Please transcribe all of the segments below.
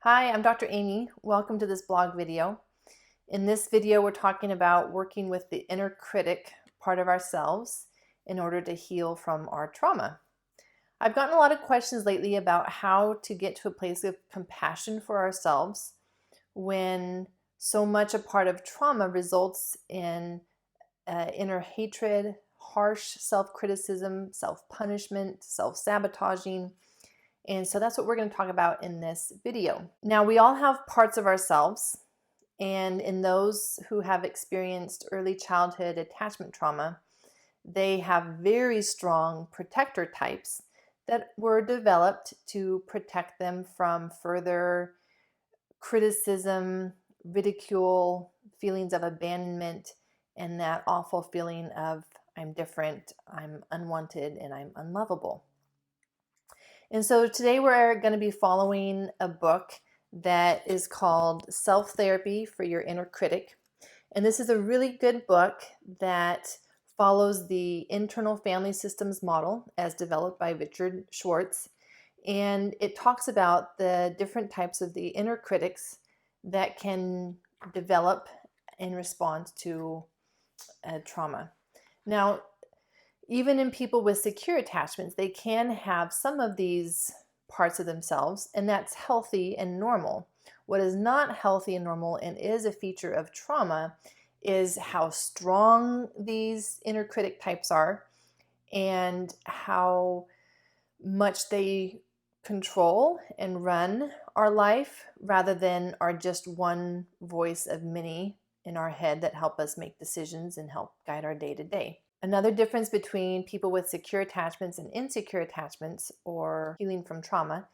Hi, I'm Dr. Aimie. Welcome to this blog video. In this video, we're talking about working with the inner critic part of ourselves in order to heal from our trauma. I've gotten a lot of questions lately about how to get to a place of compassion for ourselves when so much a part of trauma results in inner hatred, harsh self-criticism, self-punishment, self-sabotaging. And so that's what we're going to talk about in this video. Now, we all have parts of ourselves, and in those who have experienced early childhood attachment trauma, they have very strong protector types that were developed to protect them from further criticism, ridicule, feelings of abandonment, and that awful feeling of I'm different, I'm unwanted, and I'm unlovable. And so today we're going to be following a book that is called Self-Therapy for Your Inner Critic. And this is a really good book that follows the internal family systems model as developed by Richard Schwartz. And it talks about the different types of the inner critics that can develop in response to trauma. Now, even in people with secure attachments, they can have some of these parts of themselves, and that's healthy and normal. What is not healthy and normal and is a feature of trauma is how strong these inner critic types are and how much they control and run our life rather than are just one voice of many in our head that help us make decisions and help guide our day to day. Another difference between people with secure attachments and insecure attachments or healing from trauma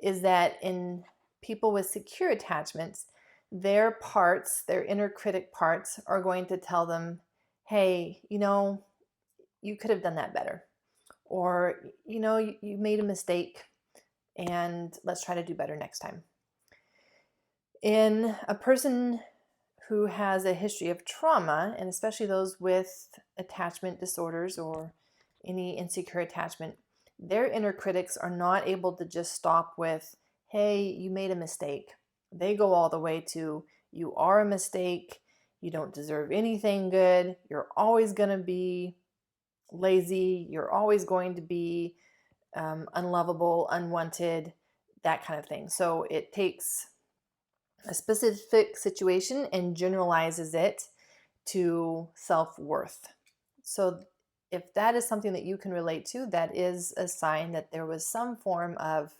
is that in people with secure attachments, their parts, their inner critic parts, are going to tell them, hey, you could have done that better. Or, you made a mistake and let's try to do better next time. In a person who has a history of trauma, and especially those with attachment disorders or any insecure attachment, their inner critics are not able to just stop with, hey, you made a mistake. They go all the way to, you are a mistake, you don't deserve anything good, you're always going to be lazy, you're always going to be unlovable, unwanted, that kind of thing. So it takes a specific situation and generalizes it to self-worth. So if that is something that you can relate to, that is a sign that there was some form of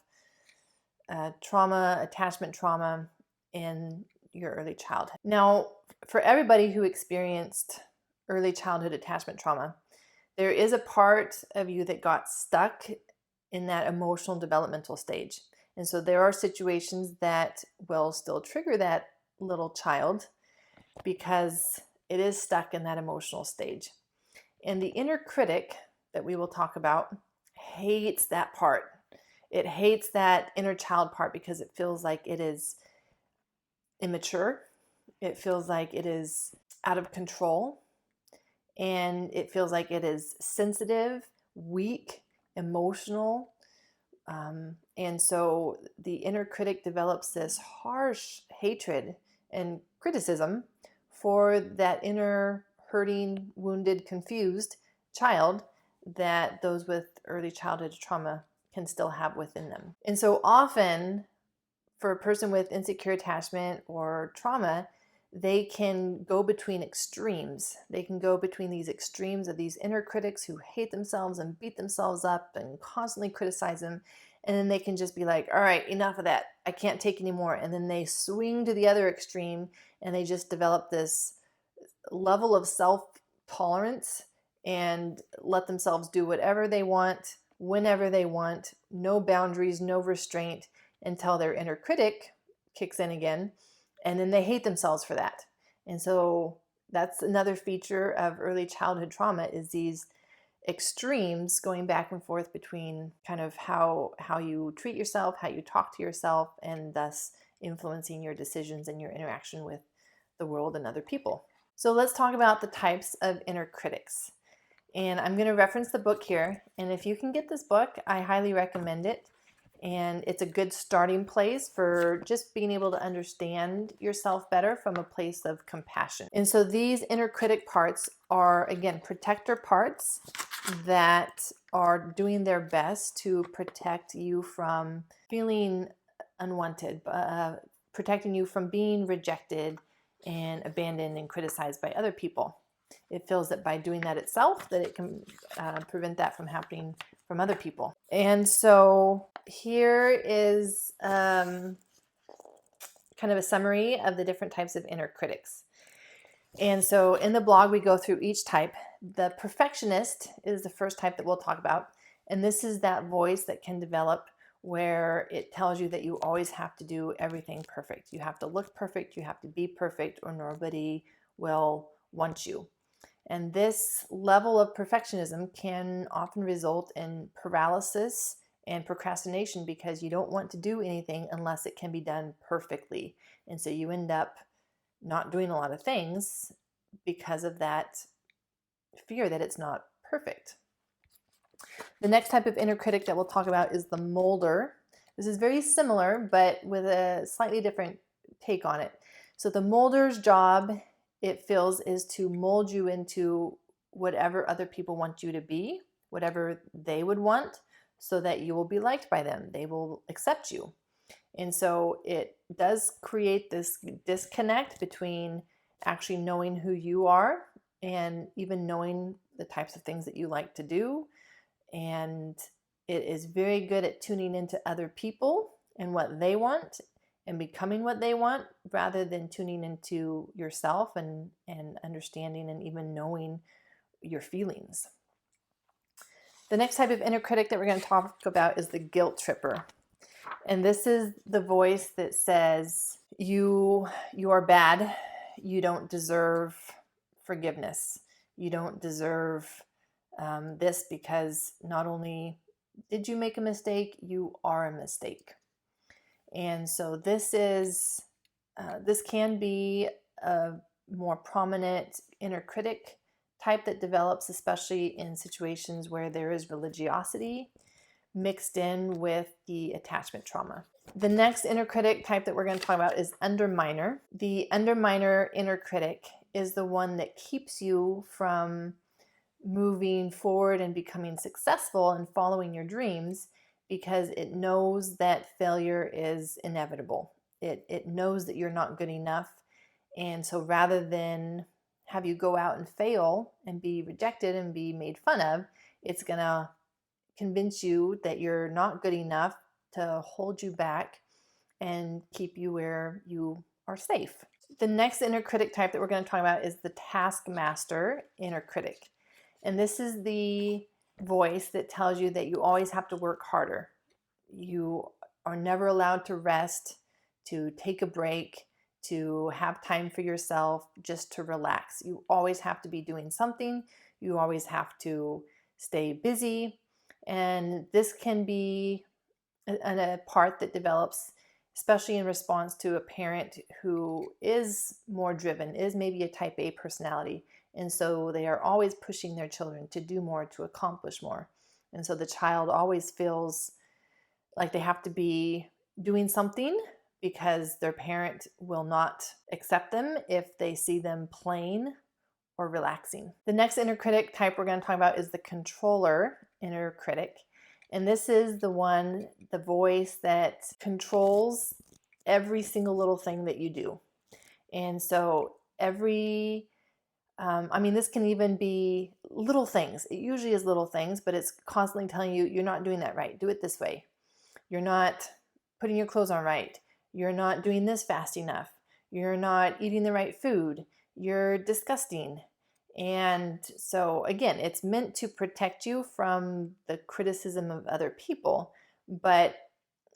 trauma, attachment trauma in your early childhood. Now, for everybody who experienced early childhood attachment trauma, there is a part of you that got stuck in that emotional developmental stage. And so there are situations that will still trigger that little child because it is stuck in that emotional stage. And the inner critic that we will talk about hates that part. It hates that inner child part because it feels like it is immature. It feels like it is out of control. And it feels like it is sensitive, weak, emotional. And so the inner critic develops this harsh hatred and criticism for that inner hurting, wounded, confused child that those with early childhood trauma can still have within them. And so often for a person with insecure attachment or trauma, they can go between extremes. They can go between these extremes of these inner critics who hate themselves and beat themselves up and constantly criticize them. And then they can just be like, all right, enough of that. I can't take anymore. And then they swing to the other extreme and they just develop this level of self-tolerance and let themselves do whatever they want, whenever they want, no boundaries, no restraint, until their inner critic kicks in again. And then they hate themselves for that. And so that's another feature of early childhood trauma is these extremes going back and forth between kind of how you treat yourself, how you talk to yourself, and thus influencing your decisions and your interaction with the world and other people. So let's talk about the types of inner critics. And I'm going to reference the book here. And if you can get this book, I highly recommend it. And it's a good starting place for just being able to understand yourself better from a place of compassion. And so these inner critic parts are, again, protector parts that are doing their best to protect you from feeling unwanted, protecting you from being rejected and abandoned and criticized by other people. It feels that by doing that itself, that it can prevent that from happening from other people. And so here is kind of a summary of the different types of inner critics. And so in the blog, we go through each type. The perfectionist is the first type that we'll talk about. And this is that voice that can develop where it tells you that you always have to do everything perfect. You have to look perfect, you have to be perfect, or nobody will want you. And this level of perfectionism can often result in paralysis and procrastination because you don't want to do anything unless it can be done perfectly. And so you end up not doing a lot of things because of that fear that it's not perfect. The next type of inner critic that we'll talk about is the molder. This is very similar, but with a slightly different take on it. So the molder's job, it feels, is to mold you into whatever other people want you to be, whatever they would want, so that you will be liked by them. They will accept you. And so it does create this disconnect between actually knowing who you are and even knowing the types of things that you like to do. And it is very good at tuning into other people and what they want and becoming what they want, rather than tuning into yourself and understanding and even knowing your feelings. The next type of inner critic that we're going to talk about is the guilt tripper. And this is the voice that says, you are bad. You don't deserve forgiveness. You don't deserve this, because not only did you make a mistake, you are a mistake. And so this can be a more prominent inner critic type that develops, especially in situations where there is religiosity mixed in with the attachment trauma. The next inner critic type that we're going to talk about is underminer. The underminer inner critic is the one that keeps you from moving forward and becoming successful and following your dreams, because it knows that failure is inevitable. It knows that you're not good enough. And so rather than have you go out and fail and be rejected and be made fun of, it's going to convince you that you're not good enough to hold you back and keep you where you are safe. The next inner critic type that we're going to talk about is the taskmaster inner critic. And this is the voice that tells you that you always have to work harder. You are never allowed to rest, to take a break, to have time for yourself, just to relax. You always have to be doing something. You always have to stay busy. And this can be a part that develops, especially in response to a parent who is more driven, is maybe a type A personality. And so they are always pushing their children to do more, to accomplish more. And so the child always feels like they have to be doing something, because their parent will not accept them if they see them playing or relaxing. The next inner critic type we're going to talk about is the controller inner critic. And this is the voice that controls every single little thing that you do. And so this can even be little things. It usually is little things, but it's constantly telling you, you're not doing that right. Do it this way. You're not putting your clothes on right. You're not doing this fast enough. You're not eating the right food. You're disgusting. And so again, it's meant to protect you from the criticism of other people, but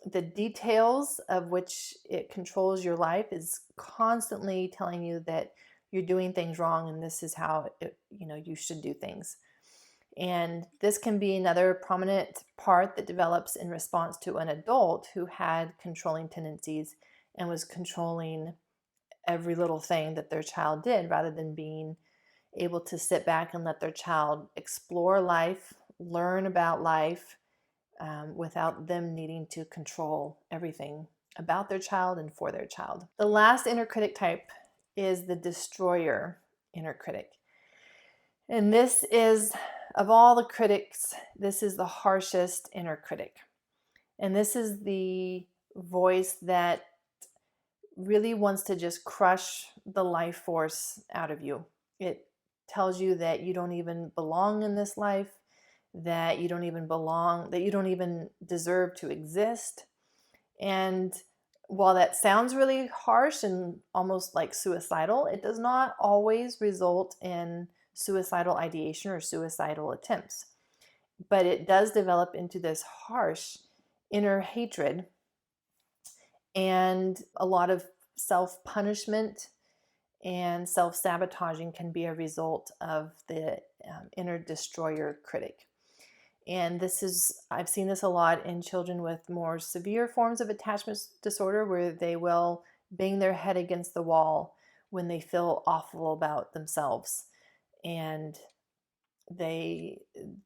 the details of which it controls your life is constantly telling you that you're doing things wrong and this is how you should do things. And this can be another prominent part that develops in response to an adult who had controlling tendencies and was controlling every little thing that their child did, rather than being able to sit back and let their child explore life, learn about life, without them needing to control everything about their child and for their child. The last inner critic type is the destroyer inner critic. And this is, of all the critics, this is the harshest inner critic. And this is the voice that really wants to just crush the life force out of you. It tells you that you don't even belong in this life, that you don't even belong, that you don't even deserve to exist. And while that sounds really harsh and almost like suicidal, it does not always result in suicidal ideation or suicidal attempts. But it does develop into this harsh inner hatred, and a lot of self-punishment and self-sabotaging can be a result of the inner destroyer critic. And I've seen this a lot in children with more severe forms of attachment disorder, where they will bang their head against the wall when they feel awful about themselves. And they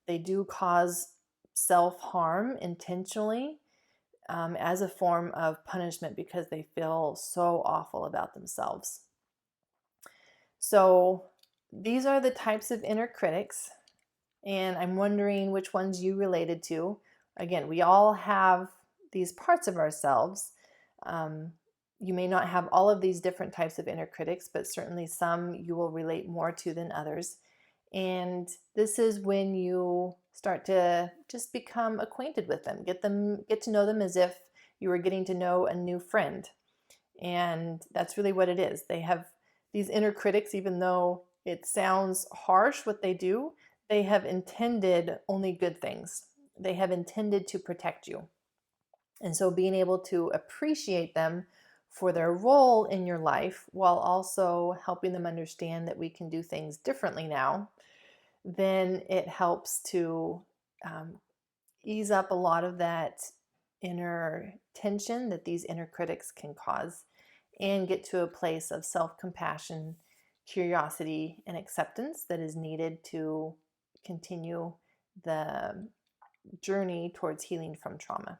do cause self-harm intentionally, as a form of punishment, because they feel so awful about themselves. So these are the types of inner critics, and I'm wondering which ones you related to. Again, we all have these parts of ourselves. You may not have all of these different types of inner critics, but certainly some you will relate more to than others. And this is when you start to just become acquainted with them, get to know them as if you were getting to know a new friend. And that's really what it is. They have these inner critics, even though it sounds harsh what they do, they have intended only good things. They have intended to protect you. And so being able to appreciate them for their role in your life, while also helping them understand that we can do things differently now, then it helps to ease up a lot of that inner tension that these inner critics can cause, and get to a place of self-compassion, curiosity, and acceptance that is needed to continue the journey towards healing from trauma.